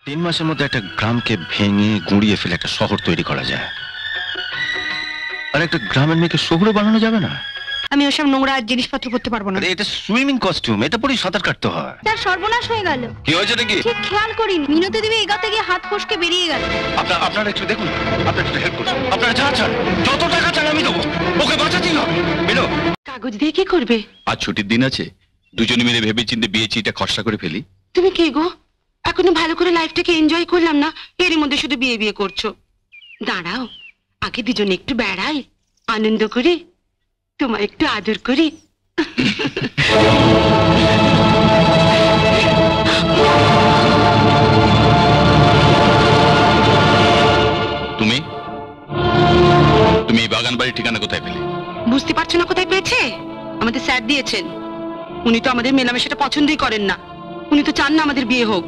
3 মাসের মধ্যে একটা গ্রামকে ভেঙে গুঁড়িয়ে ফেলে একটা শহর তৈরি করা যায়, আর একটা গ্রামের মেয়েকে শহুরে বানানো যাবে না। আমি ওসব নোংরা জিনিসপত্র করতে পারবো না। এটা সুইমিং কস্টিউম, এটা পরেই সাঁতার কাটতে হয়। তার সর্বনাশ হয়ে গেল। কি হয়েছে নাকি? ঠিক খেয়াল করিনি, মিনতি দেবী এগাতে গিয়ে হাত ফসকে বেরিয়ে গেল। আপনারা একটু দেখুন, আপনারা একটু হেল্প করুন। আপনারা যা চান, যত টাকা চান আমি দেবো, ওকে বাঁচাতেই হবে। মিনো, কাগজ দিয়ে কি করবে? আজ ছুটির দিন আছে, দুজনে মিলে ভেবে চিন্তে বিয়ে চিঠিটা খসড়া করে ফেলি। তুমি কে গো? এখনো ভালো করে লাইফটাকে এনজয় করলাম না, এরই মধ্যে শুধু বিয়ে বিয়ে করছো। দাঁড়াও, আগে দুজনে একটু বেড়াই, আনন্দ করি, তোমার একটু আদর করি। তুমি তুমি এই বাগান বাড়ির ঠিকানা কোথায় পেলে? বুঝতে পারছো না কোথায় পেয়েছে? আমাদের স্যার দিয়েছেন। উনি তো আমাদের মেলামেশাটা পছন্দই করেন না, উনি তো চান না আমাদের বিয়ে হোক।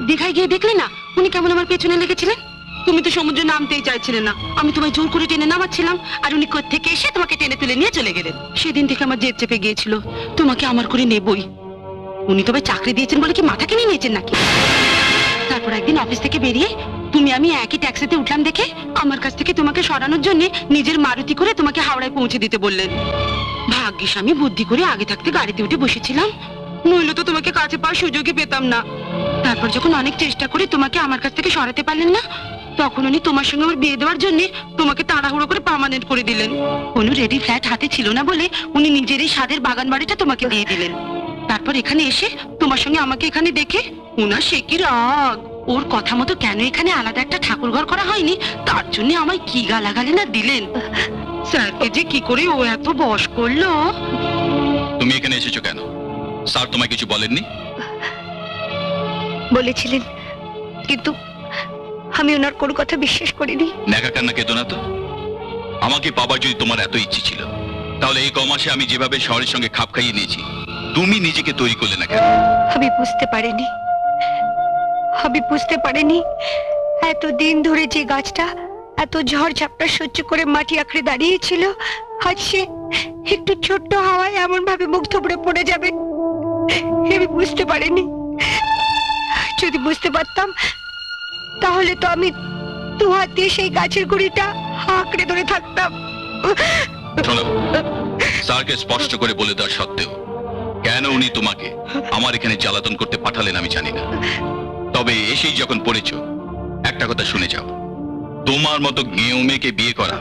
দীঘায় গিয়ে দেখলে না উনি কেমন আমার পেছনে লেগেছিলেন? তুমি তো সমুদ্রে নামতেই চাইছিলে না, আমি তোমায় জোর করে টেনে নামাচ্ছিলাম, আর উনি কোত্থেকে এসে তোমাকে টেনে তুলে নিয়ে চলে গেলেন। সেদিন থেকে আমার জেদ চেপে গিয়েছিল, তোমাকে আমার করে নেবই। উনি তবে চাকরি দিয়েছেন বলে কি মাথা কিনে নিয়েছেন নাকি? তারপর একদিন অফিস থেকে বেরিয়ে তুমি আমি একই ট্যাক্সিতে উঠলাম দেখে আমার কাছ থেকে তোমাকে সরানোর জন্য নিজের মারুতি করে তোমাকে হাওড়ায় পৌঁছে দিতে বললেন। ভাগ্যিস আমি বুদ্ধি করে আগে থাকতে গাড়িতে উঠে বসেছিলাম, নইলে তো তোমাকে কাছে পাওয়ার সুযোগই পেতাম না। তারপর যখন অনেক চেষ্টা করে তোমাকে আমার কাছ থেকে সরাতে পারলেন না, তখন উনি তোমার সঙ্গে আমার বিয়ে দেওয়ার জন্য তোমাকে তাড়াহুড়ো করে পার্মানেন্ট করে দিলেন। কোনো রেডি ফ্ল্যাট হাতে ছিল না বলে উনি নিজের এই স্বাদের বাগান বাড়িটা তোমাকে দিয়ে দিলেন। তারপর এখানে এসে তোমার সঙ্গে আমাকে এখানে দেখে উনার সে কি রাগ। ওর কথা মতো কেন এখানে আলাদা একটা ঠাকুর ঘর করা হয়নি, তার জন্য আমায় কি গালাগালি না দিলেন। স্যারকে যে কি করে ও এত বশ করলো। তুমি এখানে এসেছো কেন? স্যার তোমায় কিছু বলেননি? বলেছিলেন, কিন্তু আমি ওনার কোনো কথা বিশ্বাস করিনি। নেকা কান্না কেঁদো না তো। আমাকে পাবার যদি তোমার এত ইচ্ছে ছিল, তাহলে এই কমাসে আমি যেভাবে শহরের সঙ্গে খাপ খাইয়ে নিয়েছি, তুমি নিজেকে তৈরি করলে না কেন? আমি বুঝতে পারিনি এতদিন ধরে যে গাছটা এত ঝড় ঝাপটা সহ্য করে মাটি আঁকড়ে দাঁড়িয়েছিল, আজ সে একটু ছোট্ট হাওয়ায় এমন ভাবে মুখ থুবড়ে পড়ে যাবে। আমি বুঝতে পারিনি। যদি বুঝতে পারতাম তাহলে তো আমি দু হাত দিয়ে সেই গাছের গুড়িটা আঁকড়ে ধরে থাকতাম। শোনো, স্যারকে স্পষ্ট করে বলে দেওয়া সত্ত্বেও কেন উনি তোমাকে আমার এখানে জ্বালাতন করতে পাঠালেন আমি জানি না। তবে এসেই যখন পড়েছো, একটা কথা শুনে যাও, তোমার মতো গেঁয়ো মেয়েকে বিয়ে করা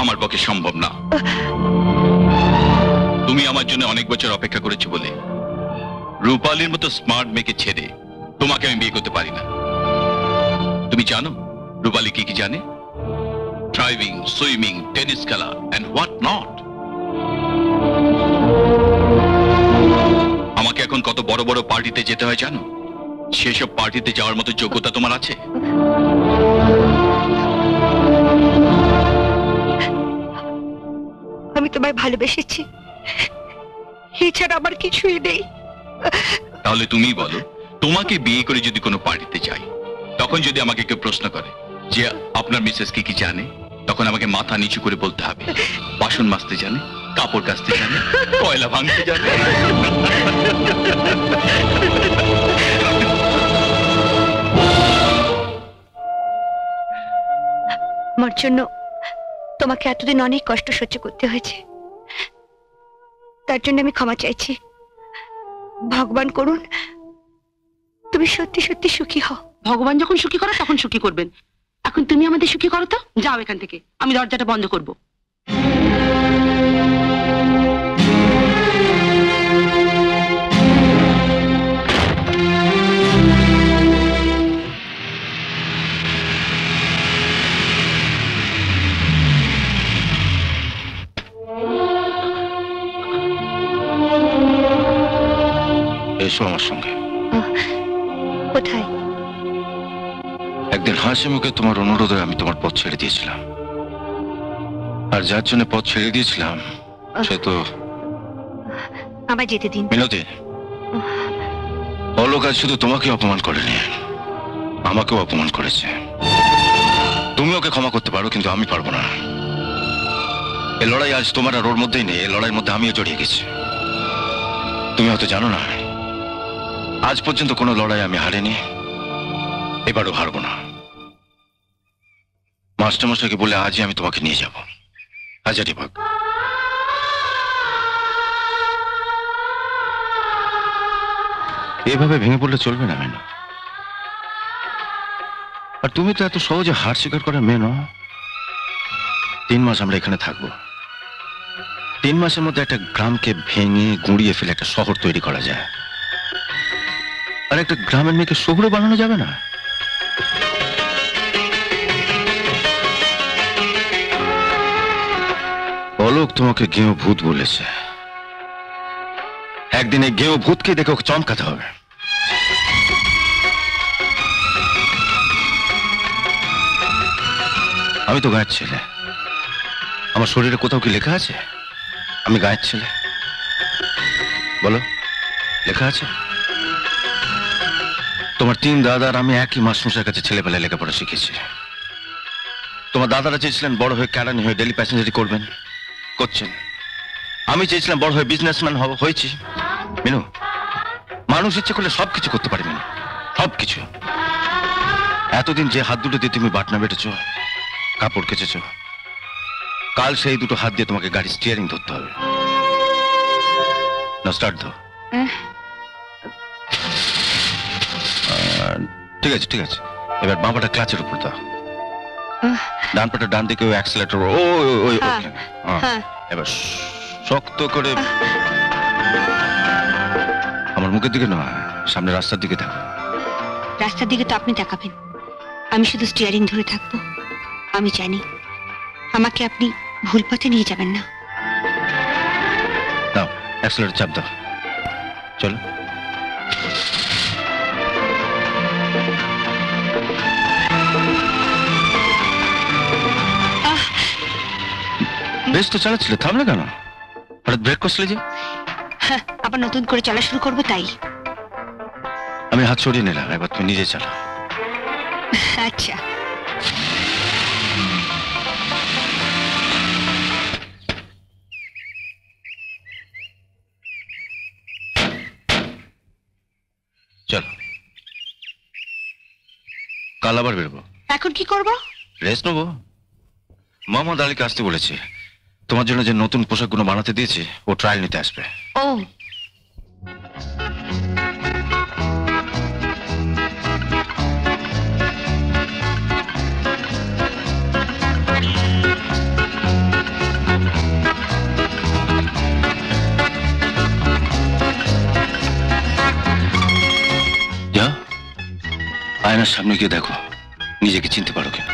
আমার পক্ষে সম্ভব না। তুমি আমার জন্য অনেক বছর অপেক্ষা করেছো বলে রূপালীর মতো স্মার্ট মেয়েকে ছেড়ে তোমাকে আমি বিয়ে করতে পারি না। তুমি জানো রূপালী কি কি জানে? ড্রাইভিং, সুইমিং, টেনিস খেলা এন্ড হোয়াট নট। আমাকে এখন কত বড় বড় পার্টিতে যেতে হয় জানো? সেসব পার্টিতে যাওয়ার মতো যোগ্যতা তোমার আছে? আমি তোমায় ভালোবেসেছি, এছাড়া আমার কিছুই নেই। তাহলে তুমি বলো, তোমাকে বিয়ে করে যদি কোনো পার্টিতে যাই, তখন যদি আমাকে কেউ প্রশ্ন করে যে আপনার মিসেস কি কি জানে, তখন আমাকে মাথা নিচু করে বলতে হবে বাসন মাজতে জানে, কাপড় কাচতে জানে, কয়লা ভাঙতে জানে। আমার জন্য তোমাকে এতদিন অনেক কষ্ট সহ্য করতে হয়েছে, তার জন্য আমি ক্ষমা চাইছি। ভগবান করুন তুমি সত্যি সত্যি সুখী হও। ভগবান যখন সুখী করো তখন সুখী করবেন। এখন তুমি আমাদের সুখী করো তো। যাও এখান থেকে, আমি দরজাটা বন্ধ করব। এসো আমার সঙ্গে। কোথায়? একদিন হাসি মুখে তোমার অনুরোধে আমি তোমার পথ ছেড়ে দিয়েছিলাম, আর যার জন্য পথ ছেড়ে দিয়েছিলাম সে তো আমায় যেতে দিন। মিনতি, অলোক আজ শুধু তোমাকে অপমান করেনি, আমাকেও অপমান করেছে। তুমি ওকে ক্ষমা করতে পারো, কিন্তু আমি পারবো না। এই লড়াই আজ তোমার আর ওর মধ্যেই নেই, এই লড়াইয়ের মধ্যে আমিও জড়িয়ে গেছি। তুমি হয়তো জানো না, আজ পর্যন্ত কোনো লড়াই আমি হারিনি, এবারও হারবো না। মাস্টারমশাইকে বলে আজই আমি তোমাকে নিয়ে যাব হাজারিবাগ। এভাবে ভেঙে পড়লে চলবে না মেনু। আর তুমি তো এত সহজে হার স্বীকার করার মেয়ে নও। 3 মাস আমরা এখানে থাকবো। 3 মাসের মধ্যে একটা গ্রামকে ভেঙে গুঁড়িয়ে ফেলে একটা শহর তৈরি করা যায়। আর একটা গ্রামের মেয়েকে শহুরে বানানো যাবে না? অলোক তোমাকে গেঁয়ো ভূত বলেছে। একদিন এই গেঁয়ো ভূতকে দেখে ওকে চমকাতে হবে। আমি তো গায়ের ছেলে। আমার শরীরে কোথাও কি লেখা আছে আমি গায়ের ছেলে? বলো, লেখা আছে? তোমার 3 দাদার আমি একই মাস্টারমশাইয়ের কাছে ছেলেবেলায় লেখাপড়া শিখেছি। তোমার দাদারা চেয়েছিলেন বড় হয়ে ক্যারানি হয়ে ডেলি প্যাসেঞ্জারি করবেন, করছেন। আমি চেয়েছিলাম বড় হয়ে বিজনেসম্যান হব, হয়েছি। মিনু, মানুষ ইচ্ছে করলে সবকিছু করতে পারে মিনু, সবকিছু। এতদিন যে হাত দুটো দিয়ে তুমি বাটনা বেটেছ, কাপড় কেচেছ, কাল সেই দুটো হাত দিয়ে তোমাকে গাড়ি স্টিয়ারিং ধরতে হবে। না, স্টার্ট দাও। ঠিক আছে, ঠিক আছে। এবার বাঁ পাটা ক্লাচের উপর দাও, ডান পাটা ডান দিকে ওই অ্যাক্সিলারেটর। ওই এবার শক্ত করে আমার মুখের দিকে নয়, সামনে রাস্তার দিকে দেখো। রাস্তার দিকে তো আপনি তাকাবেন, আমি শুধু স্টিয়ারিং ধরে থাকবো। আমি জানি আমাকে আপনি ভুল পথে নিয়ে যাবেন না। দাও, অ্যাক্সিলারেটর চাপ দাও, চলো। বেশ তো চালাচ্ছিলে, থামলে কেন? হঠাৎ ব্রেক করছিলে যে? হ্যাঁ, আবার নতুন করে চলা শুরু করবো তাই। আমি হাত সরিয়ে নিলাম, এবার তুমি নিজে চালাও। আচ্ছা। চলো, কাল আবার বেরোবো। এখন কি করব? রেস্ট নেবো। মোহাম্মদ আলীকে আসতে বলেছে। তোমার জন্য যে নতুন পোশাকগুলো বানাতে দিয়েছে, ও ট্রায়াল নিতে আসবে। ও, যা, আয়নার সামনে গিয়ে দেখো নিজেকে চিনতে পারো কিনা।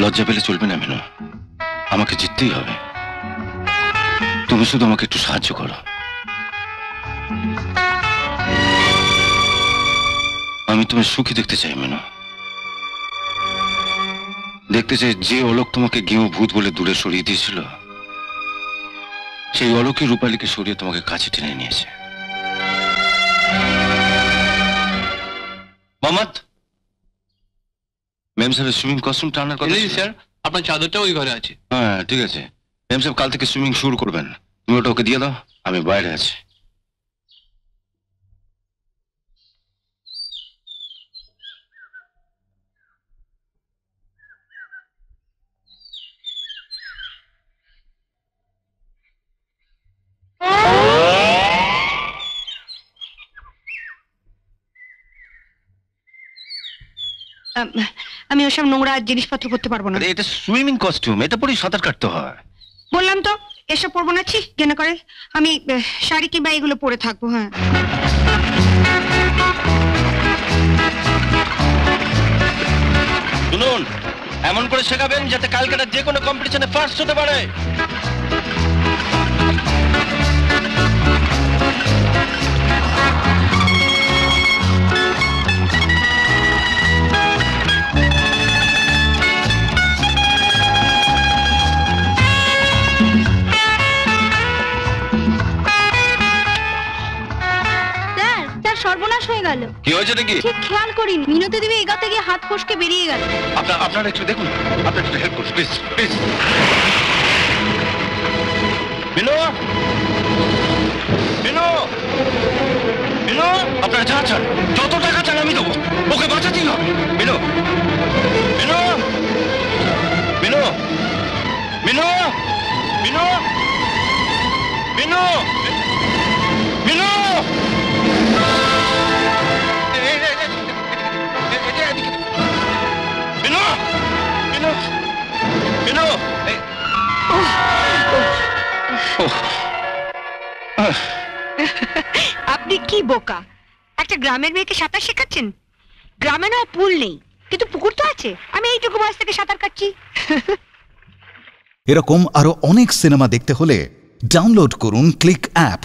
লজ্জা পেলে চলবে না মেনু, আমাকে জিততেই হবে। তুমি শুধু আমাকে একটু সাহায্য করো। আমি তোমায় সুখী দেখতে চাই মেনু। দেখতে চাই যে অলোক তোমাকে গেঁয়ো ভূত বলে দূরে সরিয়ে দিয়েছিল, সেই অলোকই রূপালীকে সরিয়ে তোমাকে কাছে টেনে নিয়েছে। মোহাম্মদ, মেম সাহেব সুইমিং কস্টিউমটা আনার কথা ছিল। স্যার, আপনার চাদরটা ওই ঘরে আছে। হ্যাঁ, ঠিক আছে। মেম সাহেব কাল থেকে সুইমিং শুরু করবেন, তুমি ওটা ওকে দিয়ে দাও, আমি বাইরে আছি। আমি ওসব নোংরা জিনিসপত্র করতে পারবো না। আরে এটা সুইমিং কস্টিউম, এটা পরেই সাঁতার কাটতে হয়। বললাম তো এসব পরবো না, ছি কেন করে। আমি শাড়ি কিংবা এগুলো পরে থাকবো। হ্যাঁ, শুনুন, এমন করে শেখাবেন যাতে কালকেটা যে কোনো কম্পিটিশনে ফার্স্ট হতে পারে। সর্বনাশ হয়ে গেল। কি হয়েছে নাকি? ঠিক খেয়াল করিনি, মিনতি দেবী এগাতে গিয়ে হাত ফসকে বেরিয়ে গেল। আপনারা একটু দেখুন, আপনারা একটু হেল্প করুন প্লিজ প্লিজ। মিনু, মিনু, মিনু, আপনারা যা চান, যত টাকা চান আমি দেবো, ওকে বাঁচাতেই হবে। মিনু, মিনু, মিনু, মিনু, মিনু, মিনু, মিনু। মিনু, মিনু, মিনু, আপনি কি বোকা, একটা গ্রামের মেয়েকে সাঁতার শেখাচ্ছেন? গ্রামে না পুল নেই, কিন্তু পুকুর তো আছে। আমি এইটুকু বয়স থেকে সাঁতার কাটছি। এরকম আরো অনেক সিনেমা দেখতে হলে ডাউনলোড করুন ক্লিক অ্যাপ।